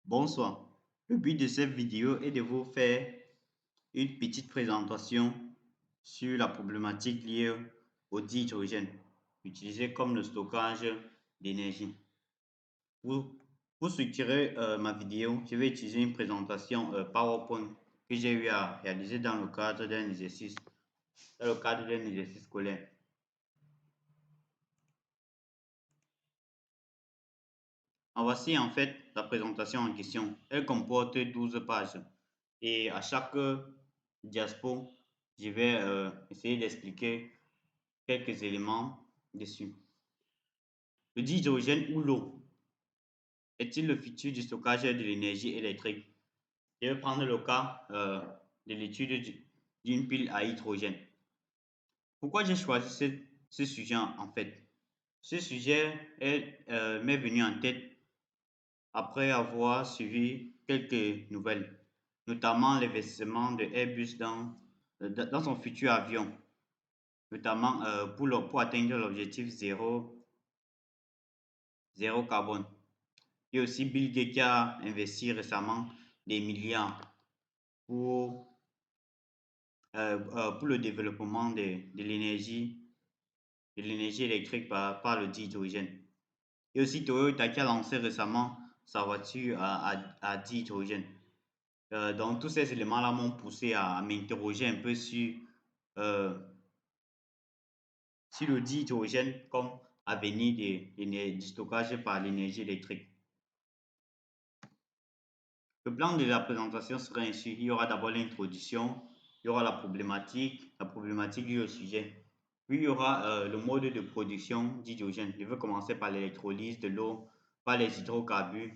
Bonsoir. Le but de cette vidéo est de vous faire une petite présentation sur la problématique liée au dihydrogène, utilisé comme le stockage d'énergie. Pour structurer ma vidéo, je vais utiliser une présentation PowerPoint que j'ai eu à réaliser dans le cadre d'un exercice scolaire. Voici en fait la présentation en question. Elle comporte 12 pages et à chaque diapo, je vais essayer d'expliquer quelques éléments dessus. Le dihydrogène ou l'eau est-il le futur du stockage de l'énergie électrique? Je vais prendre le cas de l'étude d'une pile à hydrogène. Pourquoi j'ai choisi ce sujet en fait? Ce sujet m'est venu en tête après avoir suivi quelques nouvelles, notamment l'investissement de Airbus dans son futur avion, notamment pour atteindre l'objectif zéro carbone. Et aussi Bill Gates qui a investi récemment des milliards pour, pour le développement de l'énergie électrique par le dihydrogène. Et aussi Toyota qui a lancé récemment sa voiture à dihydrogène. Donc tous ces éléments-là m'ont poussé à m'interroger un peu sur le dihydrogène comme avenir du stockage par l'énergie électrique. Le plan de la présentation sera ainsi. Il y aura d'abord l'introduction, il y aura la problématique liée au sujet. Puis il y aura le mode de production d'hydrogène. Je vais commencer par l'électrolyse de l'eau, par les hydrocarbures.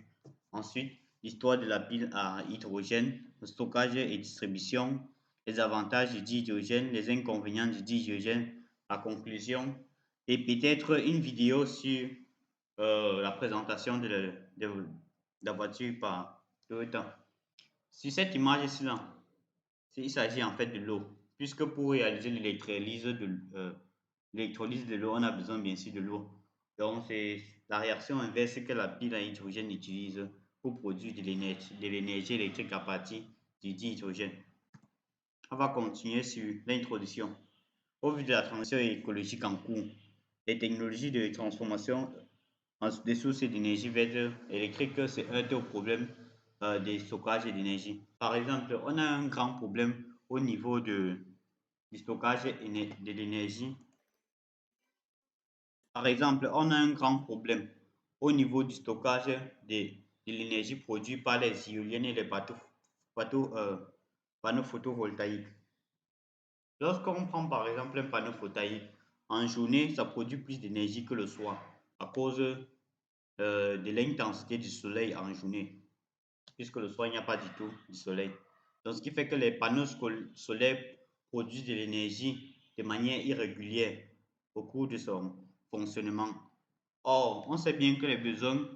Ensuite, l'histoire de la pile à hydrogène, le stockage et distribution, les avantages du dihydrogène, les inconvénients du dihydrogène, la conclusion et peut-être une vidéo sur la présentation de la voiture par Toyota. Sur cette image ici, là, il s'agit en fait de l'eau, puisque pour réaliser l'électrolyse de l'eau, on a besoin bien sûr de l'eau. Donc, c'est la réaction inverse que la pile à hydrogène utilise pour produire de l'énergie électrique à partir du dihydrogène. On va continuer sur l'introduction. Au vu de la transition écologique en cours, les technologies de transformation des sources d'énergie verte électrique se heurtent au problème des stockages d'énergie. Par exemple, on a un grand problème au niveau du stockage de l'énergie. Par exemple, on a un grand problème au niveau du stockage de l'énergie produite par les éoliennes et les panneaux photovoltaïques. Lorsqu'on prend par exemple un panneau photovoltaïque, en journée, ça produit plus d'énergie que le soir à cause de l'intensité du soleil en journée, puisque le soir, il n'y a pas du tout du soleil. Donc, ce qui fait que les panneaux solaires produisent de l'énergie de manière irrégulière au cours de son fonctionnement. Or, on sait bien que les besoins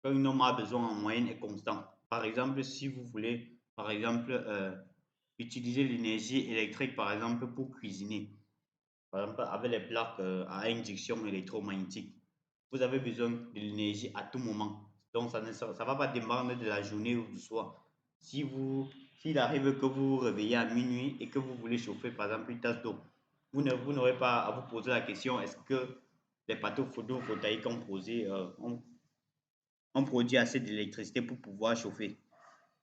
qu'un homme a besoin en moyenne est constant. Par exemple, si vous voulez, par exemple, utiliser l'énergie électrique, par exemple, pour cuisiner, par exemple, avec les plaques à induction électromagnétique, vous avez besoin de l'énergie à tout moment. Donc, ça ne va pas dépendre de la journée ou du soir. S'il arrive que vous vous réveillez à minuit et que vous voulez chauffer, par exemple, une tasse d'eau, vous n'aurez pas à vous poser la question, est-ce que les panneaux photovoltaïques ont produit assez d'électricité pour pouvoir chauffer?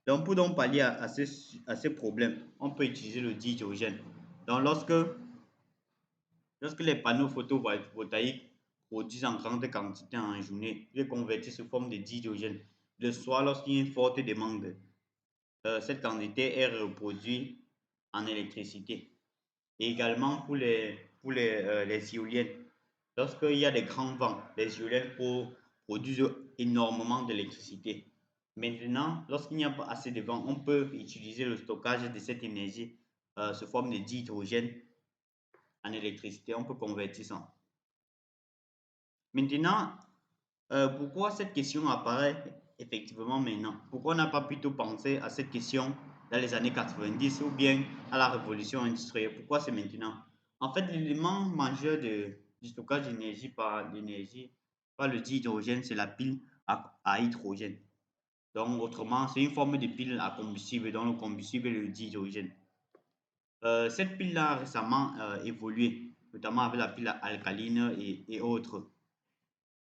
Donc, pour donc pallier à ces problèmes, on peut utiliser le dihydrogène. Donc, lorsque les panneaux photovoltaïques produisent en grande quantité en journée, ils les convertissent sous forme de dihydrogène. Le soir, lorsqu'il y a une forte demande, cette quantité est reproduite en électricité. Et également les éoliennes. Lorsqu'il y a des grands vents, les éoliennes produisent énormément d'électricité. Maintenant, lorsqu'il n'y a pas assez de vent, on peut utiliser le stockage de cette énergie sous forme de dihydrogène en électricité. On peut convertir ça. Maintenant, pourquoi cette question apparaît effectivement maintenant? Pourquoi on n'a pas plutôt pensé à cette question dans les années 90 ou bien à la révolution industrielle? Pourquoi c'est maintenant? En fait, l'élément majeur du stockage d'énergie par le dihydrogène, c'est la pile à hydrogène. Donc, autrement, c'est une forme de pile à combustible, dont le combustible est le dihydrogène. Cette pile-là a récemment évolué, notamment avec la pile alcaline et autres.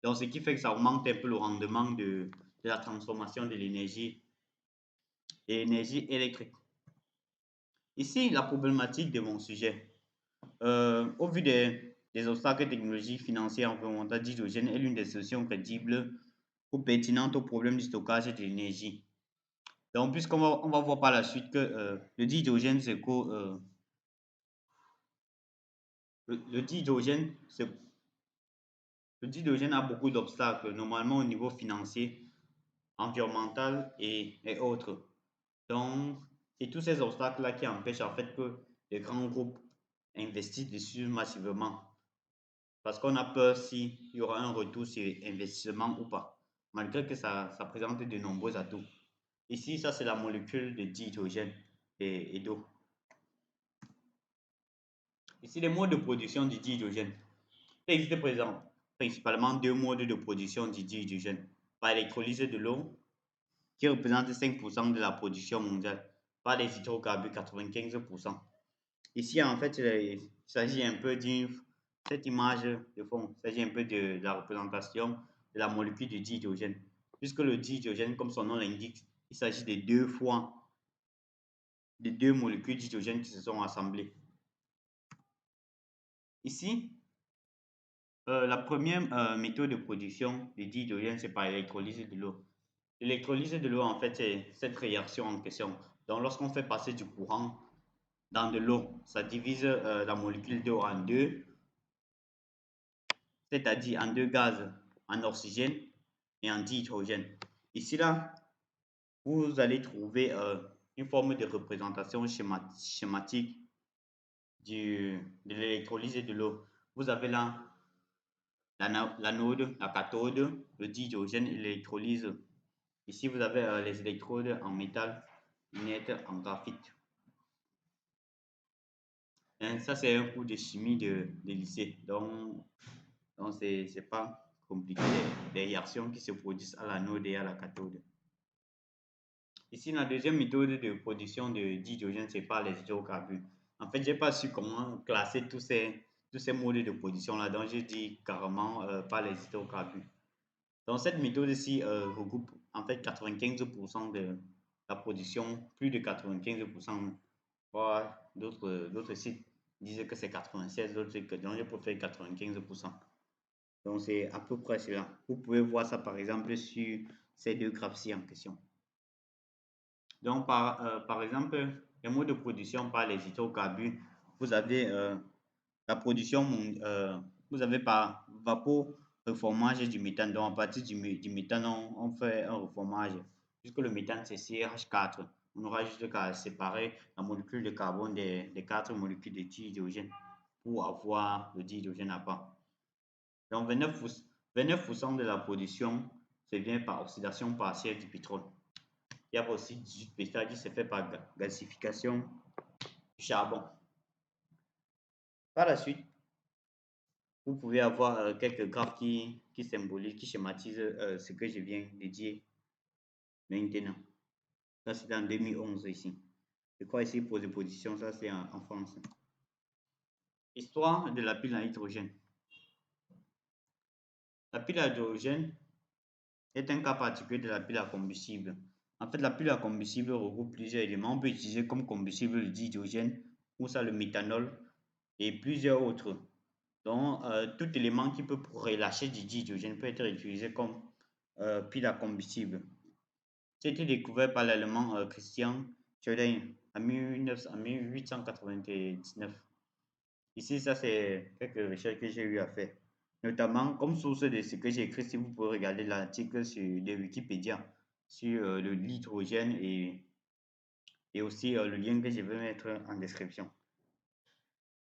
Donc, ce qui fait que ça augmente un peu le rendement de la transformation de l'énergie et l'énergie électrique. Ici, la problématique de mon sujet. Au vu des obstacles technologiques, financiers, environnementaux, d'hydrogène est l'une des solutions crédibles ou pertinentes au problème du stockage de l'énergie. Donc, on va voir par la suite que le dihydrogène, le dihydrogène, le dihydrogène a beaucoup d'obstacles, normalement au niveau financier, environnemental et autres. Donc, c'est tous ces obstacles-là qui empêchent en fait que les grands groupes investissent dessus massivement. Parce qu'on a peur s'il y aura un retour sur investissement ou pas, malgré que ça présente de nombreux atouts. Ici, ça c'est la molécule de dihydrogène et d'eau. Ici, les modes de production du dihydrogène. Il existe principalement deux modes de production du dihydrogène. Par électrolyse de l'eau, qui représente 5% de la production mondiale, par les hydrocarbures, 95%. Ici, en fait, il s'agit un peu d'une cette image de fond, il s'agit un peu de la représentation de la molécule de dihydrogène. Puisque le dihydrogène, comme son nom l'indique, il s'agit de deux molécules d'hydrogène qui se sont assemblées. Ici, la première méthode de production de dihydrogène, c'est par électrolyse de l'eau. L'électrolyse de l'eau, en fait, c'est cette réaction en question. Donc, lorsqu'on fait passer du courant dans de l'eau, ça divise la molécule d'eau en deux, c'est-à-dire en deux gaz, en oxygène et en dihydrogène. Ici, là, vous allez trouver une forme de représentation schématique de l'électrolyse de l'eau. Vous avez là l'anode, la cathode, le dihydrogène et l'électrolyse. Ici, vous avez les électrodes en métal net en graphite. Et ça, c'est un cours de chimie de lycée. Donc c'est pas compliqué les réactions qui se produisent à l'anode et à la cathode. Ici, la deuxième méthode de production de d'hydrogène, c'est par les hydrocarbures. En fait, j'ai pas su comment classer tous ces modes de production là, donc j'ai dit carrément par les hydrocarbures. Donc, cette méthode-ci regroupe en fait 95% de la production, plus de 95%. D'autres sites disaient que c'est 96, d'autres que donc je préfère 95%. Donc, c'est à peu près cela. Vous pouvez voir ça par exemple sur ces deux graphes-ci en question. Donc, par exemple, les modes de production par les hydrocarbures, vous avez la production, vous avez par vaporeformage du méthane. Donc, à partir du méthane, on fait un reformage. Puisque le méthane, c'est CH4. On aura juste qu'à séparer la molécule de carbone des quatre molécules de dihydrogène pour avoir le dihydrogène à part. Donc, 29% de la production se vient par oxydation partielle du pétrole. Il y a aussi 18% qui se fait par gasification du charbon. Par la suite, vous pouvez avoir quelques graphes qui symbolisent, qui schématisent ce que je viens de dire maintenant. Ça, c'est en 2011 ici. C'est quoi ici pour des positions? Ça, c'est en France. Histoire de la pile à hydrogène. La pile à hydrogène est un cas particulier de la pile à combustible. En fait, la pile à combustible regroupe plusieurs éléments. On peut utiliser comme combustible le dihydrogène ou ça le méthanol et plusieurs autres. Donc, tout élément qui peut relâcher du dihydrogène peut être utilisé comme pile à combustible. C'était découvert par l'allemand Christian Schoening en 1899. Ici, ça, c'est quelques recherches que j'ai eu à faire. Notamment, comme source de ce que j'ai écrit, si vous pouvez regarder l'article de Wikipédia sur l'hydrogène et aussi le lien que je vais mettre en description.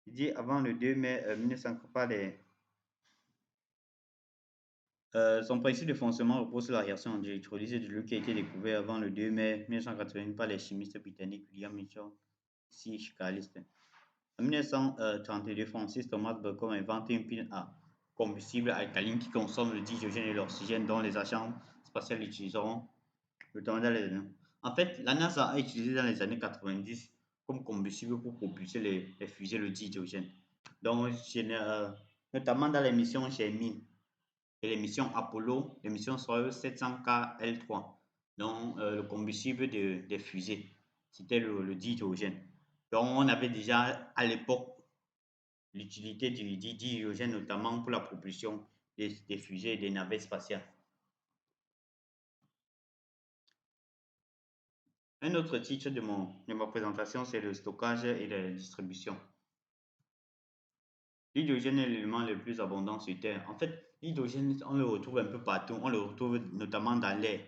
Il dit avant le 2 mai 1900 par son principe de fonctionnement repose sur la réaction d'électrolyse de l'eau qui a été découvert avant le 2 mai 1980 par les chimistes britanniques William Mitchell et Callister. En 1932, Francis Thomas Bacon a inventé une pile à combustible alcaline qui consomme le dihydrogène et l'oxygène dont les agents spatiaux utiliseront notamment dans les... En fait, la NASA a utilisé dans les années 90 comme combustible pour propulser les fusées le dihydrogène. Donc, notamment dans les missions Gemini et les missions Apollo, les missions Soyuz 700KL3. Donc, le combustible des fusées, c'était le dihydrogène. Donc, on avait déjà à l'époque l'utilité du dihydrogène, notamment pour la propulsion des fusées et des navettes spatiales. Un autre titre de ma présentation, c'est le stockage et la distribution. L'hydrogène est l'élément le plus abondant sur Terre. En fait, l'hydrogène, on le retrouve un peu partout. On le retrouve notamment dans l'air.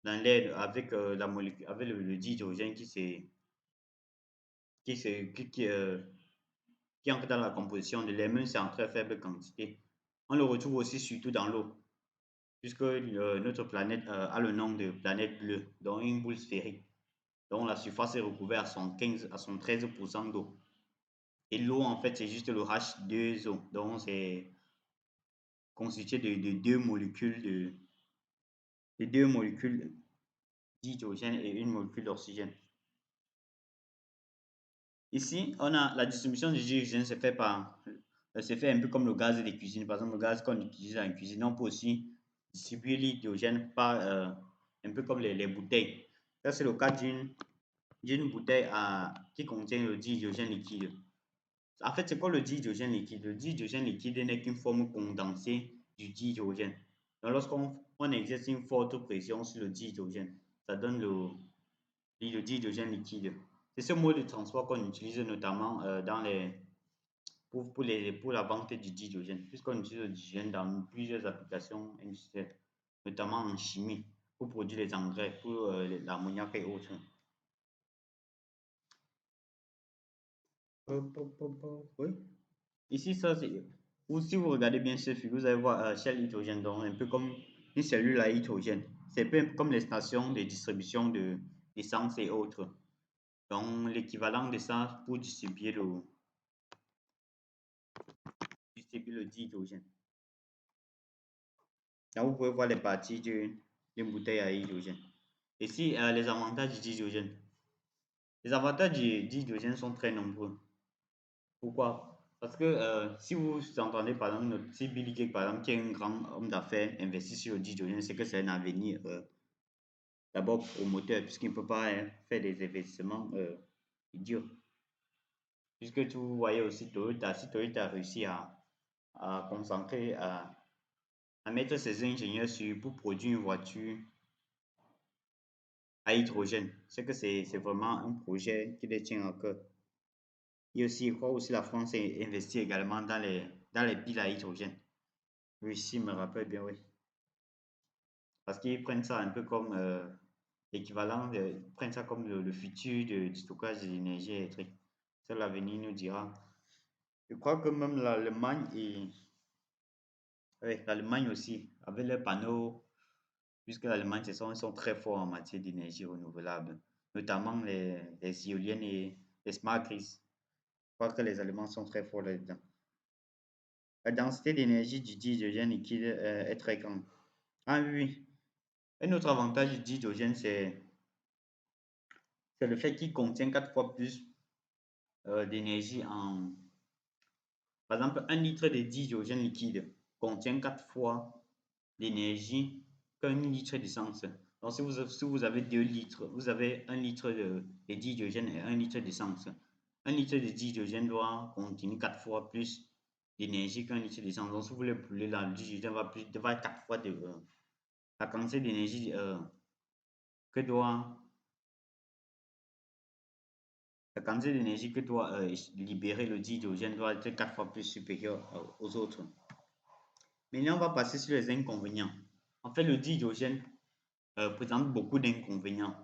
Dans l'air, avec, la molécule, avec le dihydrogène qui entre dans la composition de l'air, même si c'est en très faible quantité. On le retrouve aussi surtout dans l'eau, puisque notre planète a le nom de planète bleue, donc une boule sphérique, dont la surface est recouverte à 13% d'eau. Et l'eau, en fait, c'est juste le H2O, donc c'est constitué de deux molécules d'hydrogène et une molécule d'oxygène. Ici, on a la distribution du dihydrogène se fait un peu comme le gaz de cuisine. Par exemple, le gaz qu'on utilise en cuisine, on peut aussi distribuer l'hydrogène par un peu comme les bouteilles. Ça, c'est le cas d'une bouteille qui contient le dihydrogène liquide. En fait, c'est quoi le dihydrogène liquide? Le dihydrogène liquide n'est qu'une forme condensée du dihydrogène. Donc, lorsqu'on exerce une forte pression sur le dihydrogène, ça donne le dihydrogène liquide. C'est ce mode de transport qu'on utilise notamment pour la vente du dihydrogène, puisqu'on utilise le dihydrogène dans plusieurs applications industrielles, notamment en chimie, pour produire les engrais, pour l'ammoniac et autres. Oui. Ici, ça, si vous regardez bien ce figure, vous allez voir Shell hydrogène, donc un peu comme une cellule à hydrogène. C'est un peu comme les stations de distribution d'essence et autres. Donc, l'équivalent de ça pour distribuer le dihydrogène. Là, vous pouvez voir les parties d'une bouteille à hydrogène. Ici, les avantages du dihydrogène. Les avantages du dihydrogène sont très nombreux. Pourquoi? Parce que si vous entendez par exemple, si Billy Gates, par exemple, qui est un grand homme d'affaires, investit sur le dihydrogène, c'est que c'est un avenir d'abord promoteur, puisqu'il ne peut pas faire des investissements idiots. Puisque vous voyez aussi Toyota, si Toyota a réussi à concentrer, à mettre ses ingénieurs pour produire une voiture à hydrogène, c'est que c'est vraiment un projet qui les tient à cœur. Et aussi, je crois aussi la France investit également dans les piles à hydrogène. Oui, si je me rappelle bien, oui. Parce qu'ils prennent ça un peu comme l'équivalent, ils prennent ça comme le futur du stockage de l'énergie électrique. Ça, l'avenir nous dira. Je crois que même l'Allemagne l'Allemagne aussi, avec leurs panneaux, puisque l'Allemagne, ils sont très forts en matière d'énergie renouvelable, notamment les éoliennes et les smart grids. Je crois que les Allemands sont très forts là-dedans. La densité d'énergie du dihydrogène liquide est très grande. Ah oui, un autre avantage du dihydrogène, c'est le fait qu'il contient 4 fois plus d'énergie en... Par exemple, un litre de dihydrogène liquide contient 4 fois d'énergie qu'un litre d'essence. Donc, si vous avez 2 litres, vous avez 1 litre de dihydrogène et 1 litre d'essence. Un litre de dihydrogène doit contenir 4 fois plus d'énergie qu'un litre d'essence. Donc, si vous voulez brûler là, le dihydrogène va 4 fois la quantité d'énergie que doit la quantité d'énergie que doit libérer le dihydrogène doit être 4 fois plus supérieure aux autres. Maintenant, on va passer sur les inconvénients. En fait, le dihydrogène présente beaucoup d'inconvénients.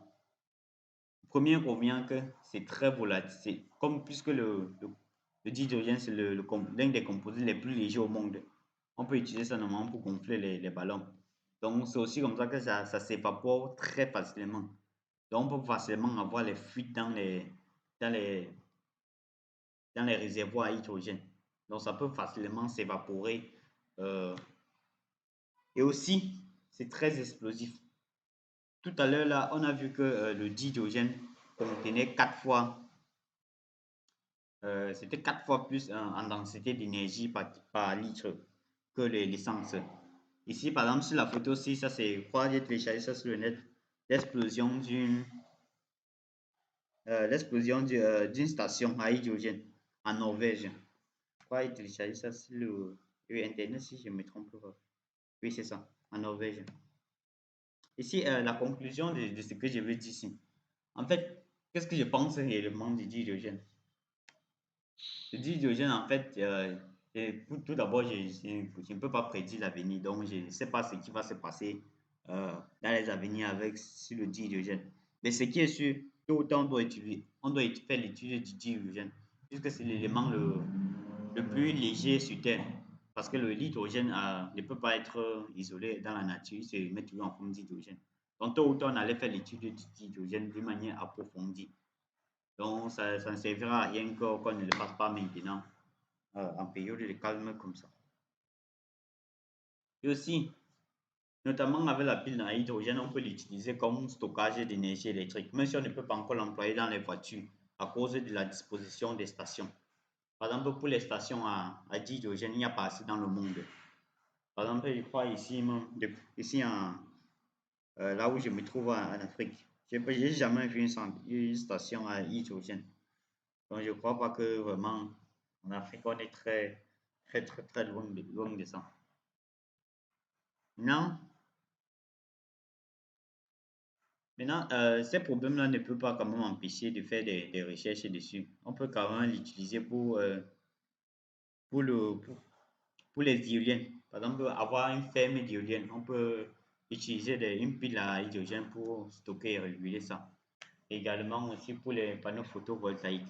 Premier inconvénient, que c'est très volatile. Comme puisque le dihydrogène, c'est l'un des composés les plus légers au monde. On peut utiliser ça normalement pour gonfler les ballons. Donc, c'est aussi comme ça que ça s'évapore très facilement. Donc, on peut facilement avoir les fuites dans les, dans les réservoirs à hydrogène. Donc, ça peut facilement s'évaporer. Et aussi, c'est très explosif. Tout à l'heure, là, on a vu que le dihydrogène contenait 4 fois, c'était 4 fois plus en densité d'énergie par litre que l'essence. Ici, par exemple, sur la photo, si ça c'est, je crois, j'ai téléchargé ça sur le net, l'explosion d'une station à hydrogène en Norvège. Je crois que j'ai téléchargé ça sur le Internet, si je ne me trompe pas. Oui, c'est ça, en Norvège. Ici, la conclusion de ce que je veux dire ici. En fait, qu'est-ce que je pense réellement du dihydrogène? Le dihydrogène, en fait, tout d'abord, je ne peux pas prédire l'avenir, donc je ne sais pas ce qui va se passer dans les avenirs avec sur le dihydrogène. Mais ce qui est sûr, tôt ou tard, on doit faire l'étude du dihydrogène, puisque c'est l'élément le plus léger sur Terre. Parce que le l'hydrogène ne peut pas être isolé dans la nature, il se met toujours en forme d'hydrogène. Donc, tôt ou tard, on allait faire l'étude du dihydrogène d'une manière approfondie. Donc, ça ne servira à rien qu'on ne le fasse pas maintenant, en période de calme comme ça. Et aussi, notamment avec la pile à hydrogène, on peut l'utiliser comme stockage d'énergie électrique, même si on ne peut pas encore l'employer dans les voitures à cause de la disposition des stations. Par exemple, pour les stations à dihydrogène, il n'y a pas assez dans le monde. Par exemple, je crois ici, ici là où je me trouve en Afrique, je n'ai jamais vu une station à hydrogène. Donc, je ne crois pas que vraiment en Afrique, on est très loin de ça. Maintenant, ces problèmes-là ne peuvent pas quand même empêcher de faire des recherches dessus. On peut quand même l'utiliser pour, le, pour, pour les éoliennes. Par exemple, avoir une ferme d'éoliennes, on peut utiliser une pile à hydrogène pour stocker et réguler ça. Également aussi pour les panneaux photovoltaïques.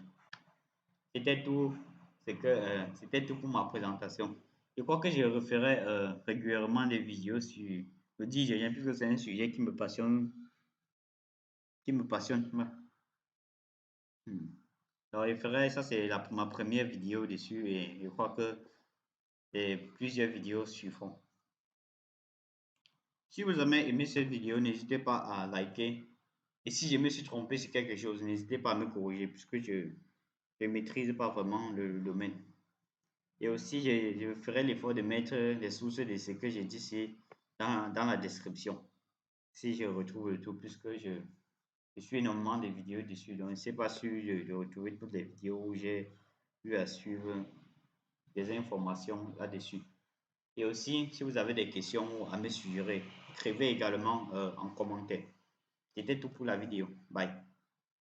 C'était tout, c'était tout pour ma présentation. Je crois que je referai régulièrement des vidéos sur le hydrogène puisque c'est un sujet qui me passionne, qui me passionne. Hmm. Alors, je ferai, ça c'est ma première vidéo dessus et je crois que plusieurs vidéos suivront. Si vous avez aimé cette vidéo, n'hésitez pas à liker. Et si je me suis trompé sur quelque chose, n'hésitez pas à me corriger puisque je ne maîtrise pas vraiment le domaine. Et aussi, je ferai l'effort de mettre les sources de ce que j'ai dit ici dans la description. Si je retrouve le tout, puisque je suis énormément de vidéos dessus. Donc, je ne sais pas si de retrouver toutes les vidéos où j'ai eu à suivre des informations là-dessus. Et aussi, si vous avez des questions à me suggérer, écrivez également en commentaire. C'était tout pour la vidéo. Bye.